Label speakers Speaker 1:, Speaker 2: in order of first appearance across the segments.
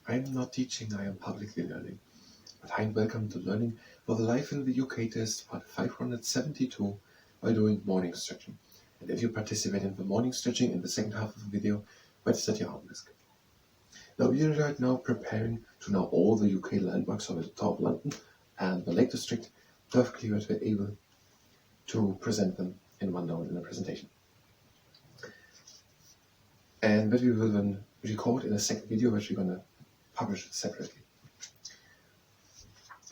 Speaker 1: I am not teaching, I am publicly learning. But hi and welcome to Learning for the Life in the UK test part 572 by doing morning stretching. And if you participate in the morning stretching in the second half of the video, what's at your own risk. Now we are right now preparing to know all the UK landmarks of the top of London and the Lake District perfectly that we're able to present them in one note in a presentation. And that we will then record in a second video which we're going to publish separately.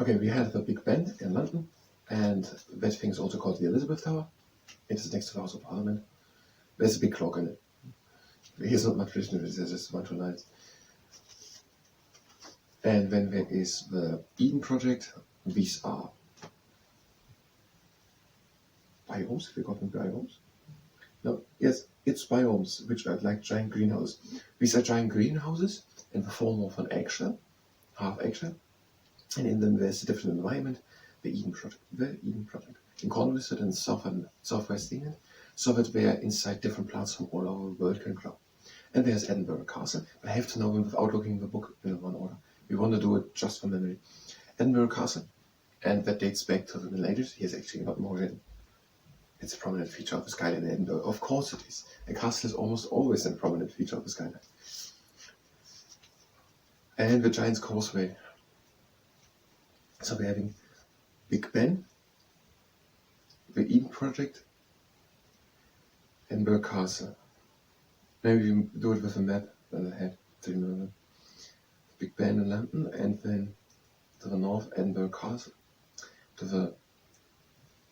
Speaker 1: Okay, we have the Big Ben in London, and that thing is also called the Elizabeth Tower. It is next to the House of Parliament. There's a big clock in it. Here's not much written, there's just 1 2 lines. And then there is the Eden project. These are biomes, if you call them biomes. No, yes, it's biomes, which are like giant greenhouses. These are giant greenhouses in the form of an eggshell, half eggshell. And in them there's a different environment, the Eden project. In Cornwall and southwest England, so that they are inside different plants from all over the world can grow. And there's Edinburgh Castle, but I have to know them without looking the book in one order. We want to do it just from memory. Edinburgh Castle, and that dates back to the Middle Ages. Here's actually not more written. It's a prominent feature of the skyline in Edinburgh. Of course it is. A castle is almost always a prominent feature of the skyline. And the Giant's Causeway. So we're having Big Ben, the Eden project, Edinburgh Castle. Maybe we do it with a map that I had to remember. Big Ben in London, and then to the north, Edinburgh Castle. To the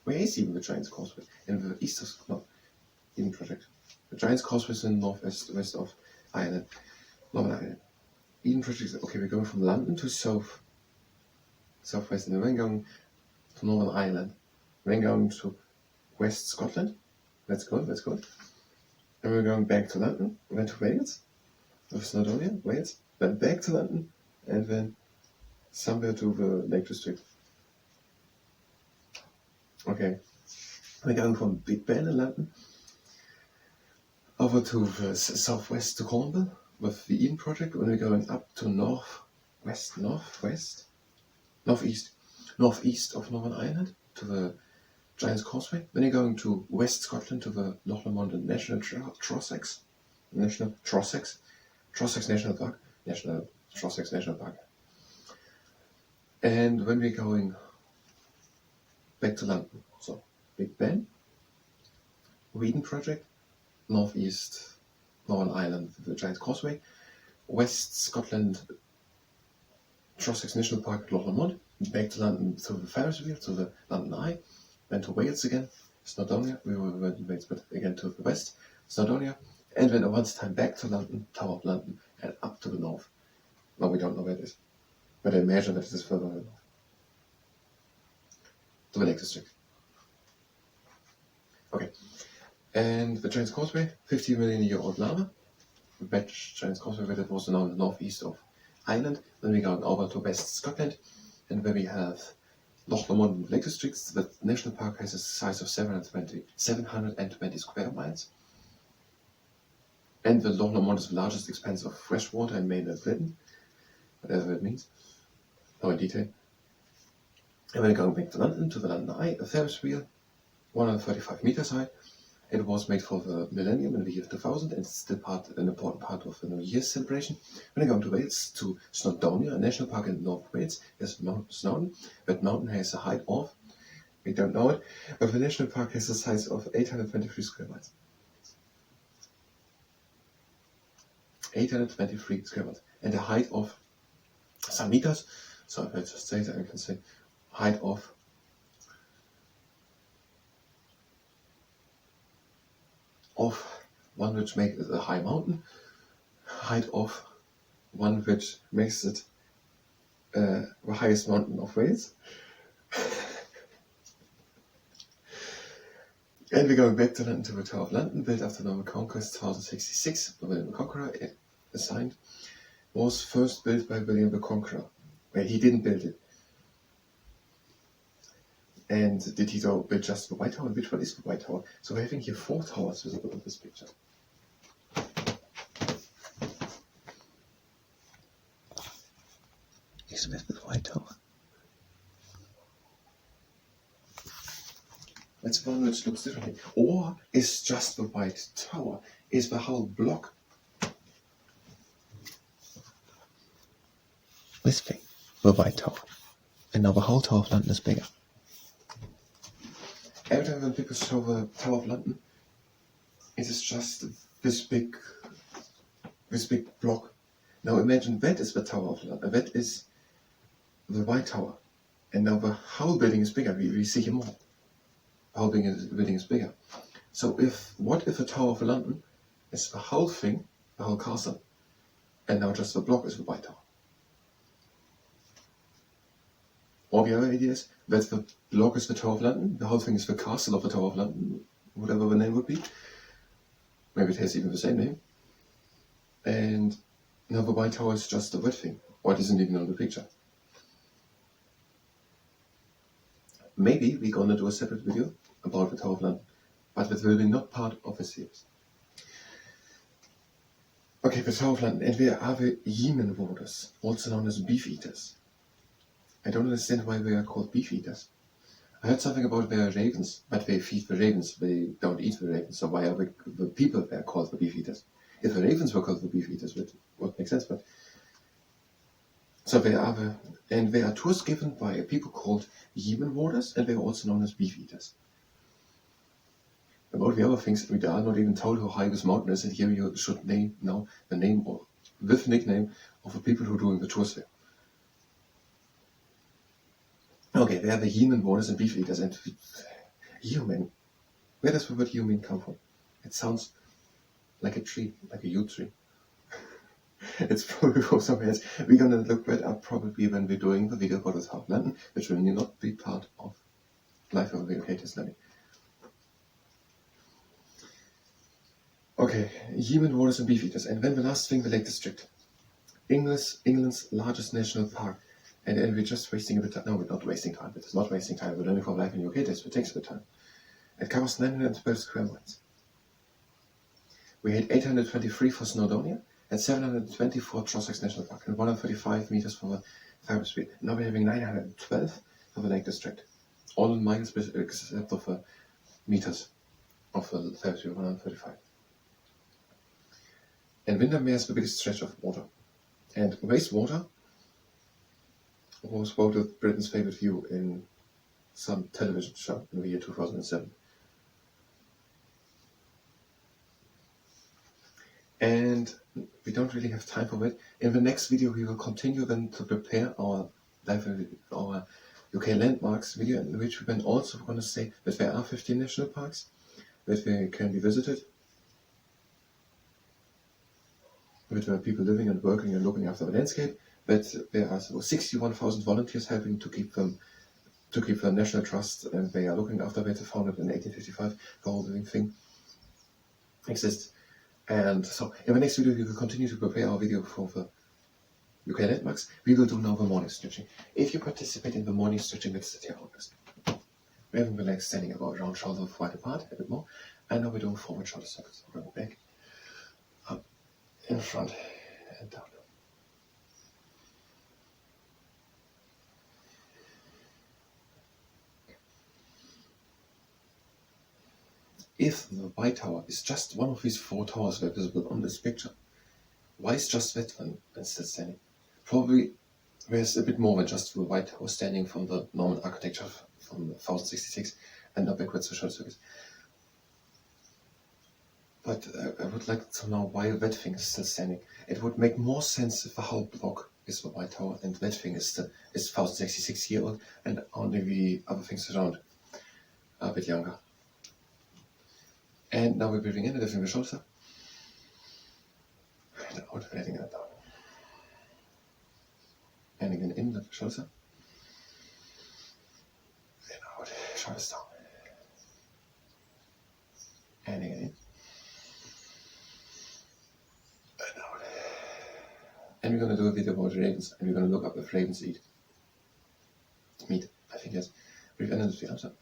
Speaker 1: where is even the Giant's Causeway? In the east of Eden project. The Giant's Causeway is in west of Ireland, Northern Ireland. Eden project. Okay, we're going from London to southwest, and then going to Northern Ireland. Then going to West Scotland. That's good. And we're going back to London. We went to Wales, of Snowdonia, Wales. Then back to London, and then somewhere to the Lake District. Okay, we're going from Big Ben in London over to the southwest to Cornwall with the Eden project. When we're going up to northeast of Northern Ireland to the Giant's Causeway. Then you're going to West Scotland to the Loch Lomond National Trossachs National Park. Trossachs National Park. And when we're going back to London, so Big Ben, Eden project, northeast Northern Ireland, the Giant's Causeway, West Scotland, Trossachs National Park, Loch Lomond, back to London to the Ferris wheel, to the London Eye, then to Wales again, Snowdonia, we were in Wales, but again to the west, Snowdonia, and then once time back to London, Tower of London, and up to the north. Well, we don't know where it is, but I imagine that it is further north. To the Lake District. Okay, and the Giant's Causeway, 50 million year old lava. The Giant's Causeway, that was now in the northeast of Ireland. Then we go over to West Scotland, and where we have Loch Lomond and Lake Districts. The national park has a size of 720 square miles. And the Loch Lomond is the largest expanse of freshwater in mainland Britain, whatever it means, no in detail. And when going back to London, to the London Eye, a Ferris wheel, 135 meters high. It was made for the millennium in the year 2000, and it's still an important part of the New Year's celebration. When I go to Wales, to Snowdonia, a national park in North Wales, there's Mount Snowdon. That mountain has a height of, we don't know it, but the national park has a size of 823 square miles. 823 square miles, and a height of some meters. So if I just say that, I can say height of one which makes it a high mountain, height of one which makes it the highest mountain of Wales. And we're going back to London to the Tower of London, built after the Norman Conquest 1066. William the Conqueror, assigned, was first built by William the Conqueror. Well, he didn't build it. And did he build just the White Tower? Which one is the White Tower? So we're having here 4 towers visible in this picture. is with the White Tower. That's one which looks differently. Or is just the White Tower? Is the whole block this thing, the White Tower? And now the whole Tower of London is bigger. Every time when people show the Tower of London, it is just this big block. Now imagine that is the Tower of London, that is the White Tower. And now the whole building is bigger, we see here more. The whole building is bigger. So what if the Tower of London is the whole thing, the whole castle, and now just the block is the White Tower? Or the other idea is that the block is the Tower of London, the whole thing is the castle of the Tower of London, whatever the name would be. Maybe it has even the same name. And now the White Tower is just the red thing, or it isn't even on the picture. Maybe we're gonna do a separate video about the Tower of London, but that will be not part of the series. Okay, the Tower of London, and where are the Yemen warders, also known as beef eaters? I don't understand why they are called beef eaters. I heard something about their ravens, but they feed the ravens, they don't eat the ravens, so why are the people there called the beef eaters? If the ravens were called the beef eaters, it would make sense, but... So they are tours given by people called Yemen warders, and they are also known as beef eaters. About the other things, we are not even told how high this mountain is, and here you should name now the name or with nickname of the people who are doing the tours there. Okay, they are the Yemen warders and beef eaters, and Yemen. Where does the word Yemen come from? It sounds like a tree, like a yew tree. It's probably from somewhere else. We're gonna look that up probably when we're doing the video about the Tower of London, which will not be part of Life of the UK Test Learning. Okay, Yemen warders and beef eaters, and then the last thing, the Lake District. England's largest national park. And we're just wasting a bit of time. No, we're not wasting time. It is not wasting time. We're learning from Life in the UK Test. It takes a bit of time. It covers 912 square miles. We had 823 for Snowdonia and 724 Trossachs National Park and 135 meters for the Fibre Speed. Now we're having 912 for the Lake District. All in miles except of the meters of the Fibre Speed, 135. And Windermere is the biggest stretch of water. And wastewater was voted Britain's favorite view in some television show in the year 2007. And we don't really have time for it. In the next video we will continue then to prepare our UK landmarks video, in which we can also going to say that there are 15 national parks that they can be visited, with people living and working and looking after the landscape. But there are 61,000 volunteers helping to keep the National Trust, and they are looking after it, founded in 1855. The whole living thing exists. And so in the next video we will continue to prepare our video for the UK landmarks. We will do now the morning stretching. If you participate in the morning stretching, let's sit here honest. We're having the legs standing about round shoulder wide apart, a bit more. And now we're doing forward shoulder circles. Around back, up, in front, and down. If the White Tower is just one of these 4 towers that are visible on this picture, why is just that one still standing? Probably there's a bit more than just the White Tower standing from the Norman architecture from 1066 and up backwards to short circuits. But I would like to know why that thing is still standing. It would make more sense if the whole block is the White Tower and that thing is 1066 years old and only the other things around are a bit younger. And now we're breathing in, lifting the shoulders up, and out, letting it down. And again in, lift the shoulders up, and out, shoulders down. And again in, and out. And we're going to do a video about ravens, and we're going to look up if ravens eat meat. I think yes. Breathe in and lift the arms up.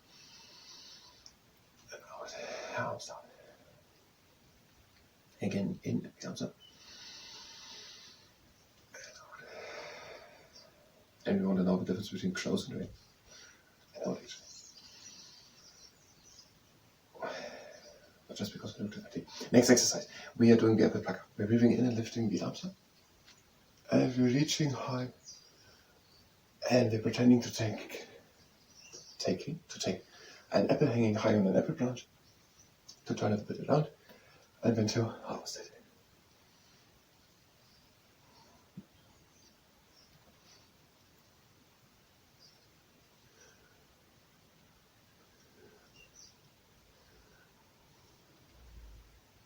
Speaker 1: And out, arms down. Again in, arms up. And out. And we want to know the difference between close and in and out actually. But just because we looked at it. Next exercise. We are doing the upper plucker. We're breathing in and lifting the arms up. And we're reaching high. And we're pretending to take an apple hanging high on an apple branch, to turn it a bit around, and then to harvest it.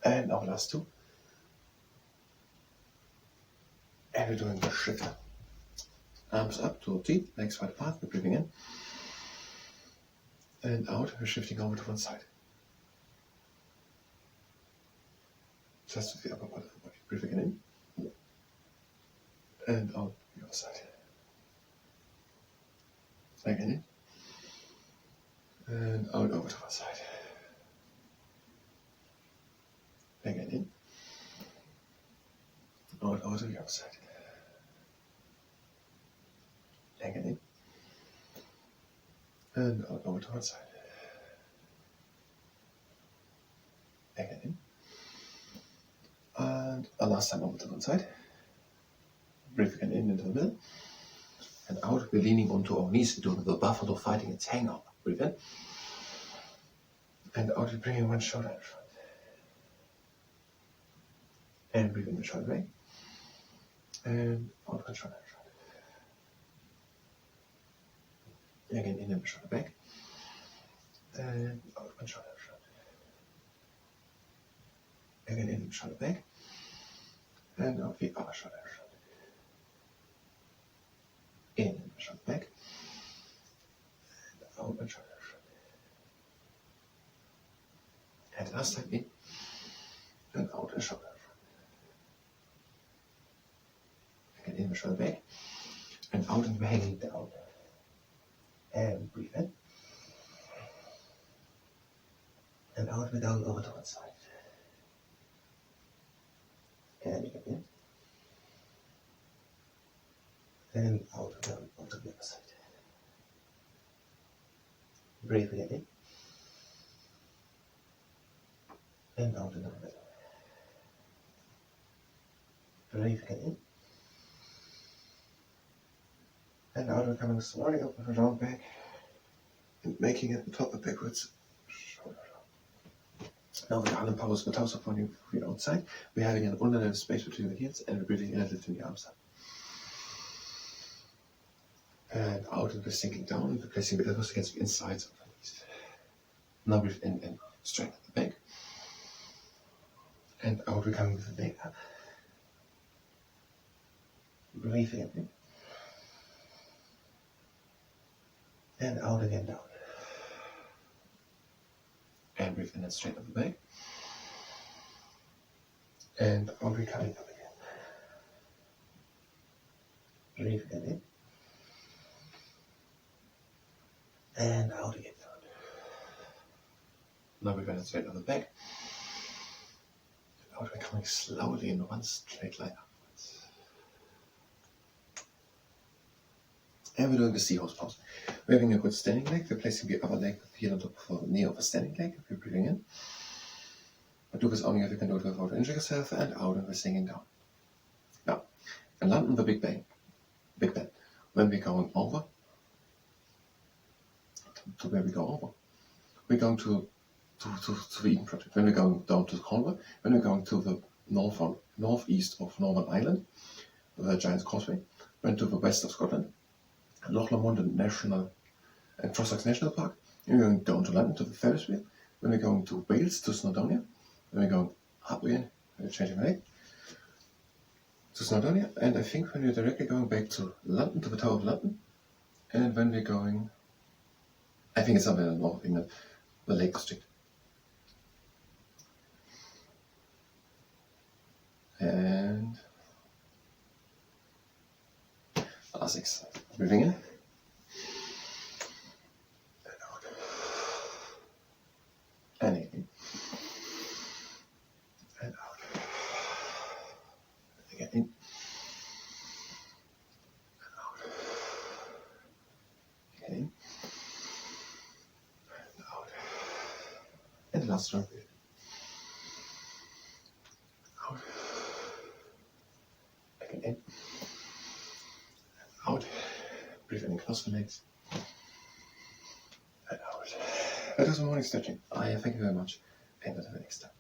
Speaker 1: And our last two. And we're doing the shifter. Arms up to T, legs wide apart, we're breathing in. And out, we're shifting over to one side. Just with the upper part of the body. Breathing in. And out the other side. Again in. And out over to one side. Again in. Out over to the other side. Again in. And out over to one side. Again in. And a last time over to one side. Breathe again in into the middle. And out, we're leaning onto our knees, we're doing the buffalo fighting its hang up. Breathe in. And out, we're bringing one shoulder in front. And breathe in the shoulder back. And out one shoulder in front. Again, in the shoulder back. And out one shoulder in front. Again, in the shoulder back. And out the other shoulder in front. In and shoulder back. And out and shoulder in front. And last time in. And out and shoulder in front. Again, in the shoulder back. And out and we're hanging down. And breathe in. And out we're down over to one side. And again in. And out and down onto the other side. Breathe again in. And out and down the middle. Breathe again in. And out we're coming slowly up and around back. And making it top and backwards. Shoulder down. Now the Garland pose, the toes up on the outside. We're having an underlying space between the heels and we're breathing in and lifting the arms up. And out and we're sinking down and we're placing the elbows against the insides of the knees. Now breathe in and straighten the back. And out we're coming with the leg up. Breathe again in. And out again down. And breathe in and straighten the back. And out we're coming up again. Breathe again in. And out again down. Now we're going to straighten the back. And out we're coming slowly in one straight line upwards. And we're doing the seahorse pose. We're having a good standing leg. We're placing the upper leg here on top of the knee of a standing leg. We're breathing in. But do this only if you can do it without injuring yourself. And out and we're sinking down. Now, and land on the big bend. Big bend. When we're going over, to where we go over. We're going to the Eden Project. When we're going down to Cornwall, when we're going to the northeast of Northern Ireland, the Giant's Causeway, went to the west of Scotland, Loch Lomond National and Trossachs National Park, and we're going down to London to the Ferris wheel, when we're going to Wales to Snowdonia, when we're going up again, we're changing my leg, to Snowdonia, and I think when we're directly going back to London, to the Tower of London, and when we're going, I think it's somewhere in the north of England, the Lake District. And last exercise. Breathing in. And out. And in. And out. Again in. And out. And last time. Out. Again in. Out. Breathe in across the legs. And out. That was the morning stretching. Thank you very much. And until the next time.